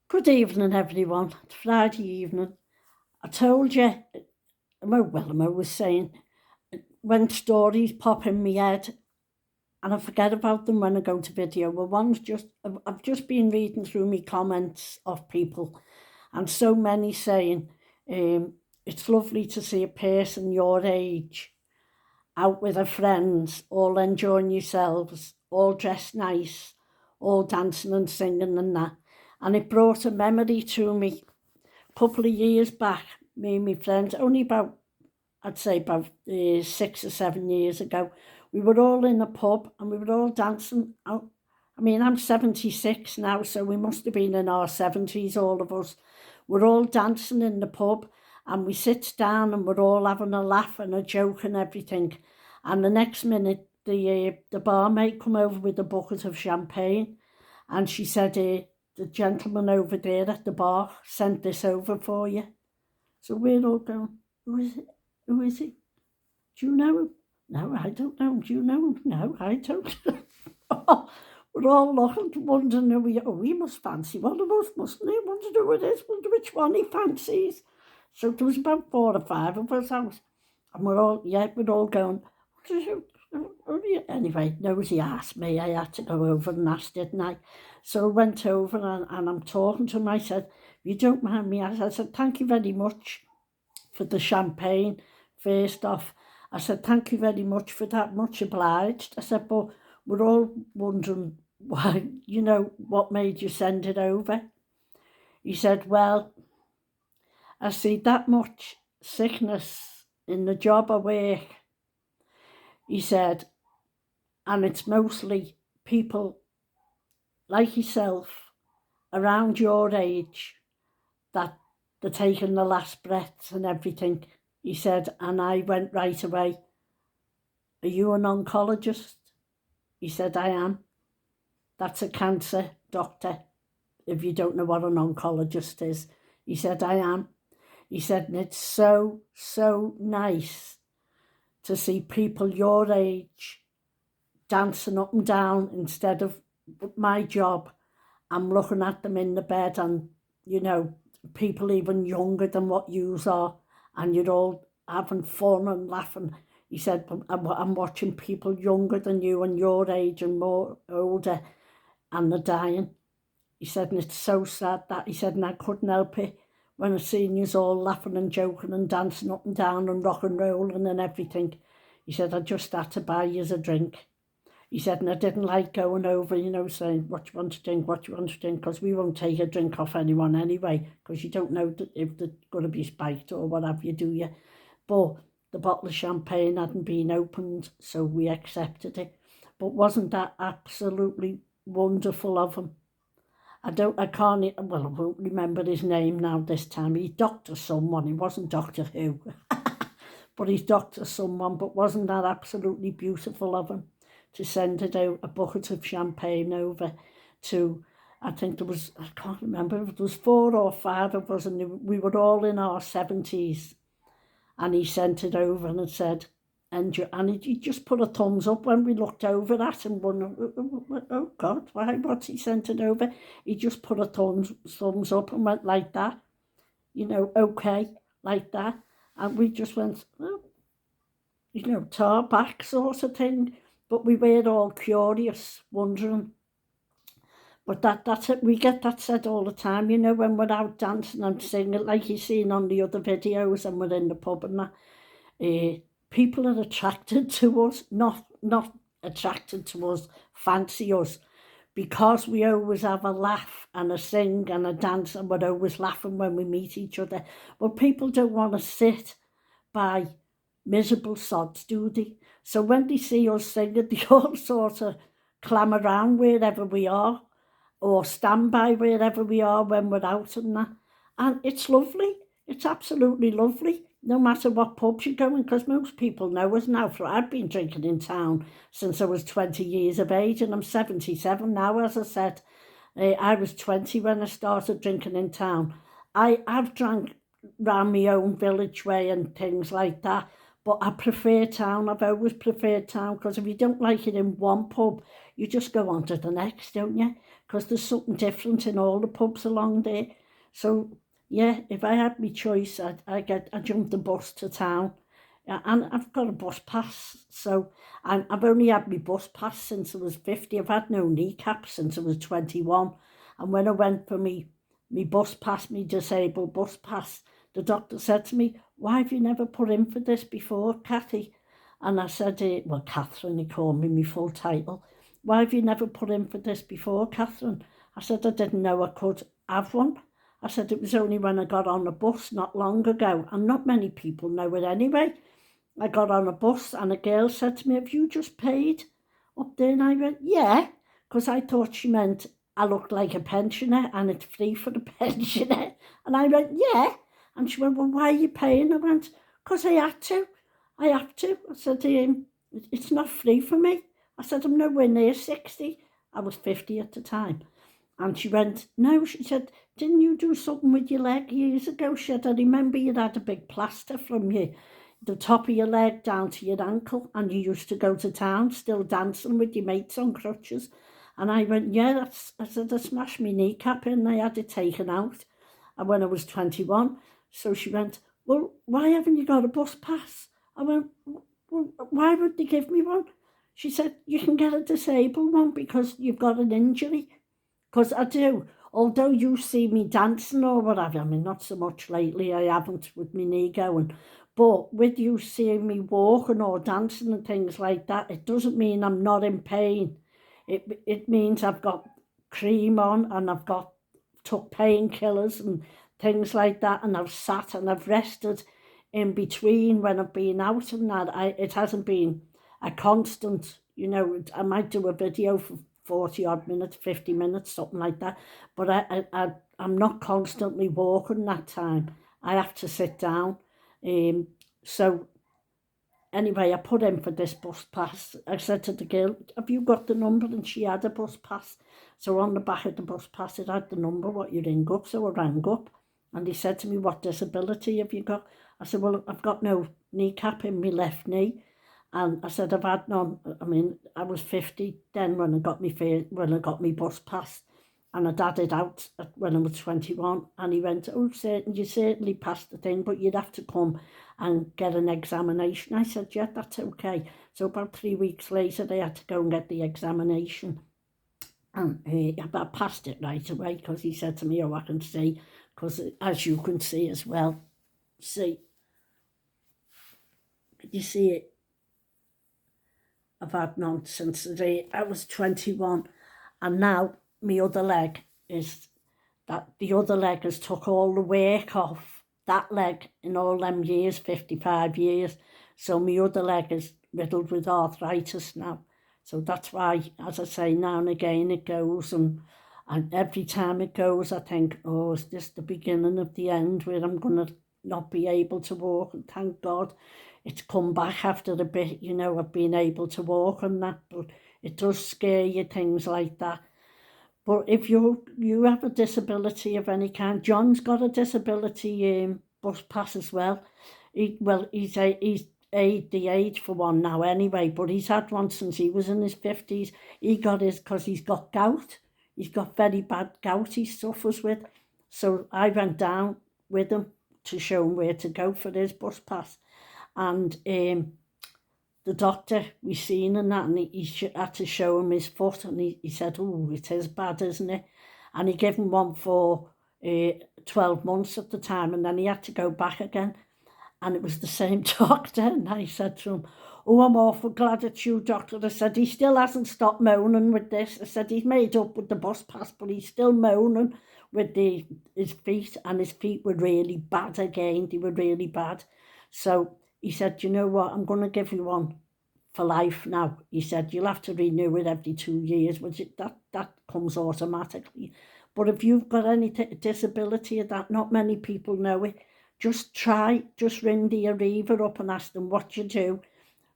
Good evening, everyone. It's Friday evening. I told you, Mo was saying, when stories pop in my head and I forget about them when I go to video. Well, I've just been reading through my comments of people and so many saying, it's lovely to see a person your age out with her friends, all enjoying yourselves, all dressed nice, all dancing and singing and that. And it brought a memory to me. Couple of years back, me and my friends, only about, I'd say about 6 or 7 years ago, we were all in a pub and we were all dancing out. I mean, I'm 76 now, so we must have been in our 70s, all of us. We're all dancing in the pub and we sit down and we're all having a laugh and a joke and everything. And the next minute, the barmaid come over with a bucket of champagne and she said, the gentleman over there at the bar sent this over for you. So we're all going, who is it? Who is it? Do you know him? No, I don't know him. Do you know him? No, I don't. We're all looking, wondering we must fancy one of us, mustn't he? Wonder who it is, wonder which one he fancies. So there was about 4 or 5 of us out. And we're all going, anyway, nobody asked me. I had to go over and ask, didn't I? So I went over and I'm talking to him. I said, if you don't mind me, I said, thank you very much for the champagne, first off. I said, thank you very much for that, much obliged. I said, but we're all wondering why, what made you send it over? He said, well, I see that much sickness in the job I work. He said, and it's mostly people like yourself around your age that they're taking the last breaths and everything. He said, and I went right away, are you an oncologist? He said, I am. That's a cancer doctor, if you don't know what an oncologist is. He said, I am. He said, and it's so, so nice to see people your age dancing up and down instead of my job. I'm looking at them in the bed and, people even younger than what yous are, and you're all having fun and laughing. He said, I'm watching people younger than you and your age and more older, and they're dying. He said, and it's so sad that, he said, and I couldn't help it when I seen yous all laughing and joking and dancing up and down and rock and rolling and everything. He said, I just had to buy yous a drink. He said, and I didn't like going over, saying, what you want to drink, because we won't take a drink off anyone anyway, because you don't know if they're going to be spiked or what have you, do you? But the bottle of champagne hadn't been opened, so we accepted it. But wasn't that absolutely wonderful of him? I won't remember his name now this time. He's Dr. Someone, he wasn't Doctor Who. But he's Dr. Someone, but wasn't that absolutely beautiful of him? To send it out, a bucket of champagne over to, I think I can't remember, if it was 4 or 5 of us, and we were all in our 70s. And he sent it over and it said, and he just put a thumbs up when we looked over at him, oh God, what's he sent it over? He just put a thumbs up and went like that, okay, like that. And we just went, tar back sort of thing. But we were all curious, wondering. But that's it. We get that said all the time, when we're out dancing and singing, like you've seen on the other videos, and we're in the pub and that. People are attracted to us, not attracted to us, fancy us, because we always have a laugh and a sing and a dance, and we're always laughing when we meet each other. But people don't want to sit by miserable sods, do they? So when they see us singing, they all sort of clam around wherever we are, or stand by wherever we are when we're out and that. And it's lovely. It's absolutely lovely, no matter what pubs you're going, because most people know us now. I've been drinking in town since I was 20 years of age, and I'm 77 now, as I said. I was 20 when I started drinking in town. I've drank round my own village way and things like that, but I prefer town. I've always preferred town, because if you don't like it in one pub, you just go on to the next, don't you? because there's something different in all the pubs along there. So, yeah, if I had my choice, I'd jump the bus to town. Yeah, and I've got a bus pass, so I've only had my bus pass since I was 50. I've had no kneecap since I was 21. And when I went for me bus pass, me disabled bus pass, the doctor said to me, why have you never put in for this before, Kathy? And I said, well, Catherine, he called me my full title. Why have you never put in for this before, Catherine? I said, I didn't know I could have one. I said, it was only when I got on a bus not long ago, and not many people know it anyway. I got on a bus and a girl said to me, have you just paid up there? And I went, yeah, because I thought she meant I looked like a pensioner and it's free for the pensioner. And I went, yeah. And she went, well, why are you paying? I went, because I had to. I have to. I said, it's not free for me. I said, I'm nowhere near 60. I was 50 at the time. And she went, no, she said, didn't you do something with your leg years ago? She said, I remember you had a big plaster from the top of your leg down to your ankle, and you used to go to town still dancing with your mates on crutches. And I went, yeah, I said, I smashed my kneecap in and I had it taken out when I was 21. So she went, well, why haven't you got a bus pass? I went, well, why would they give me one? She said, you can get a disabled one because you've got an injury. Because I do, although you see me dancing or whatever, I mean, not so much lately, I haven't with my knee going, but with you seeing me walking or dancing and things like that, it doesn't mean I'm not in pain. It means I've got cream on and I've took painkillers and things like that, and I've sat and I've rested in between when I've been out and that. It hasn't been a constant, I might do a video for 40 odd minutes, 50 minutes, something like that. But I'm not constantly walking that time. I have to sit down. So anyway, I put in for this bus pass. I said to the girl, have you got the number? And she had a bus pass. So on the back of the bus pass, it had the number, what you ring up. So I rang up and he said to me, what disability have you got? I said, well, I've got no kneecap in my left knee. And I said, I've had none. I mean, I was 50 then when I got my bus pass, and I'd had it out when I was 21. And he went, oh, you certainly passed the thing, but you'd have to come and get an examination. I said, yeah, that's okay. So about 3 weeks later, they had to go and get the examination. And I passed it right away because he said to me, oh, I can see, because as you can see as well, see, you see it? I've had none since the day I was 21, and now my other leg the other leg has took all the work off that leg in all them years, 55 years. So my other leg is riddled with arthritis now. So that's why, as I say, now and again it goes, and every time it goes, I think, oh, is this the beginning of the end where I'm going to not be able to walk? And thank God it's come back after a bit, I've been able to walk and that, but it does scare you, things like that. But if you have a disability of any kind, John's got a disability bus pass as well. He's the age for one now anyway, but he's had one since he was in his 50s. He got his because he's got gout. He's got very bad gout he suffers with. So I went down with him to show him where to go for his bus pass. And the doctor, we seen and that, and he had to show him his foot, and he said, oh, it is bad, isn't it? And he gave him one for 12 months at the time, and then he had to go back again. And it was the same doctor, and I said to him, oh, I'm awful glad it's you, doctor. I said, he still hasn't stopped moaning with this. I said, he's made up with the bus pass, but he's still moaning with his feet, and his feet were really bad again. They were really bad. So he said, you know what, I'm going to give you one for life now. He said, you'll have to renew it every 2 years, which that comes automatically. But if you've got any disability of that, not many people know it, just ring the Arriva up and ask them what you do,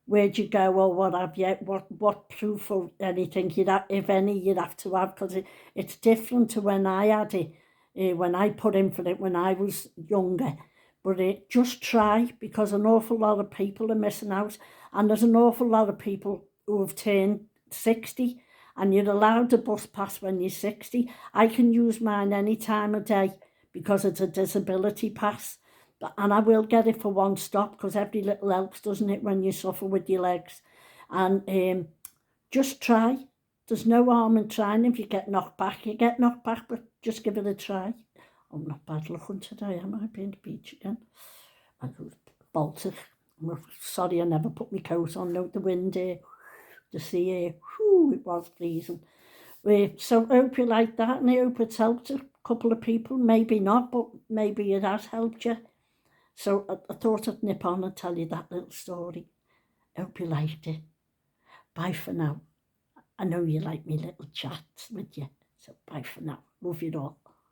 where'd you go, or what have you, what proof or anything, if any, you'd have to have, because it's different to when I had it, when I put in for it when I was younger. But just try, because an awful lot of people are missing out. And there's an awful lot of people who have turned 60 and you're allowed a bus pass when you're 60. I can use mine any time of day because it's a disability pass. And I will get it for one stop because every little helps, doesn't it, when you suffer with your legs. And just try. There's no harm in trying. If you get knocked back, you get knocked back, but just give it a try. I'm not bad looking today, am I? Been to the beach again. I was Baltic. I'm sorry I never put my coat on. No, the wind here, the sea here, whew, it was freezing. So I hope you like that, and I hope it's helped a couple of people. Maybe not, but maybe it has helped you. So I thought I'd nip on and tell you that little story. I hope you liked it. Bye for now. I know you like me little chats with you. So bye for now. Love you all.